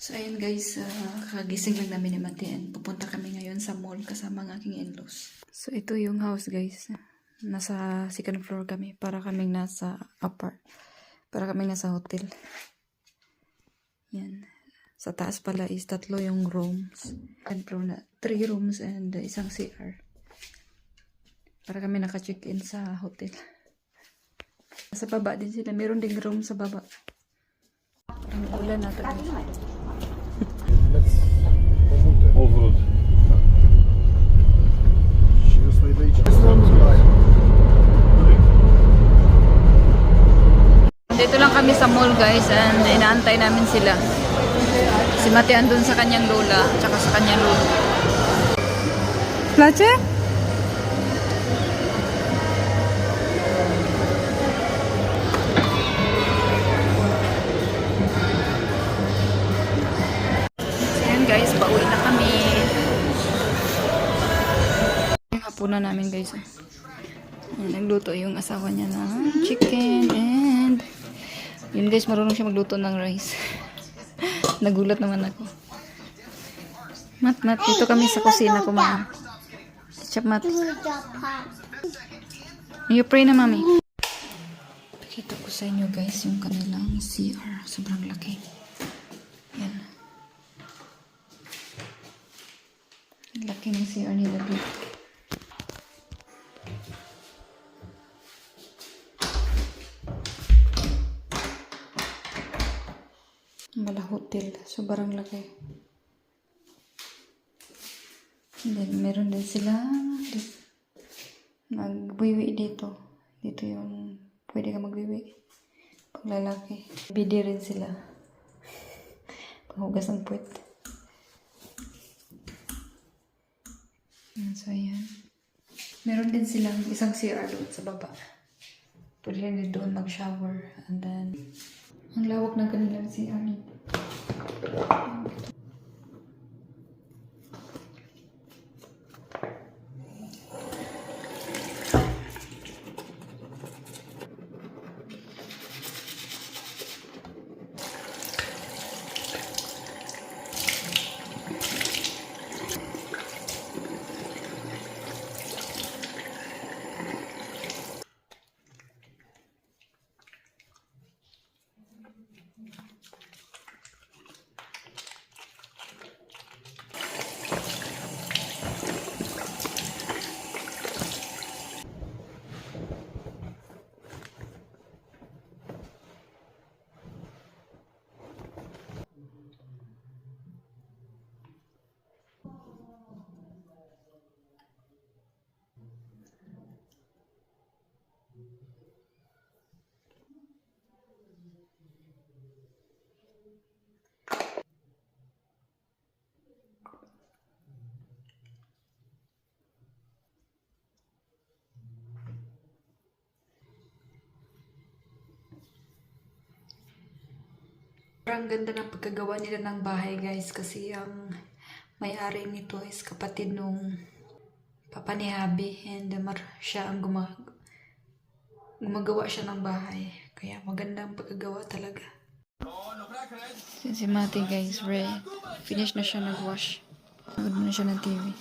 So ayun guys, kagising lang namin ni Mati and pupunta kami ngayon sa mall kasama ng aking in-laws. So ito yung house guys. Nasa second floor kami para kaming nasa hotel. Yan. Sa taas pala is 3 yung rooms. Second floor na 3 rooms and isang CR. Para kami naka-check-in sa hotel. Sa baba din sila. Meron ding room sa baba. Parang ulan na talaga. Odwrót. Dito lang kami sa mall guys and inaantay namin sila. Si Mati andun sa kanyang lola tsaka sa kanyang lolo. Placie? Ayan guys, pauwi na kami. Yung hapunan namin guys. Ayan, nagluto yung asawa niya ng chicken and yun guys, marunong siya magluto ng rice. Nagulat naman ako. Mat, dito kami sa kusina kumain. Chap, Mat. You pray na, mami. Pakita ko sa inyo guys yung kanilang CR. Sobrang laki. Yan. Laki ng CR nila dito. Mala hotel. Sobrang laki. And then, meron din sila magwiwi dito. Dito yung pwede ka magwiwi. Pag lalaki. Bidi rin sila. Panghugas ng puwet. So, ayan. Meron din silang isang CR doon sa baba. Pwede rin din doon mag-shower. And then, ang lawak ng kanilang CR nito. Ang ganda ng pagkagawa nila ng bahay guys kasi ang may-ari nito is kapatid nung papa ni Habi and siya ang gumagawa siya ng bahay. Kaya magandang pagkagawa talaga. Si Mati guys, finish na siya nag-wash. Nagod na siya ng TV.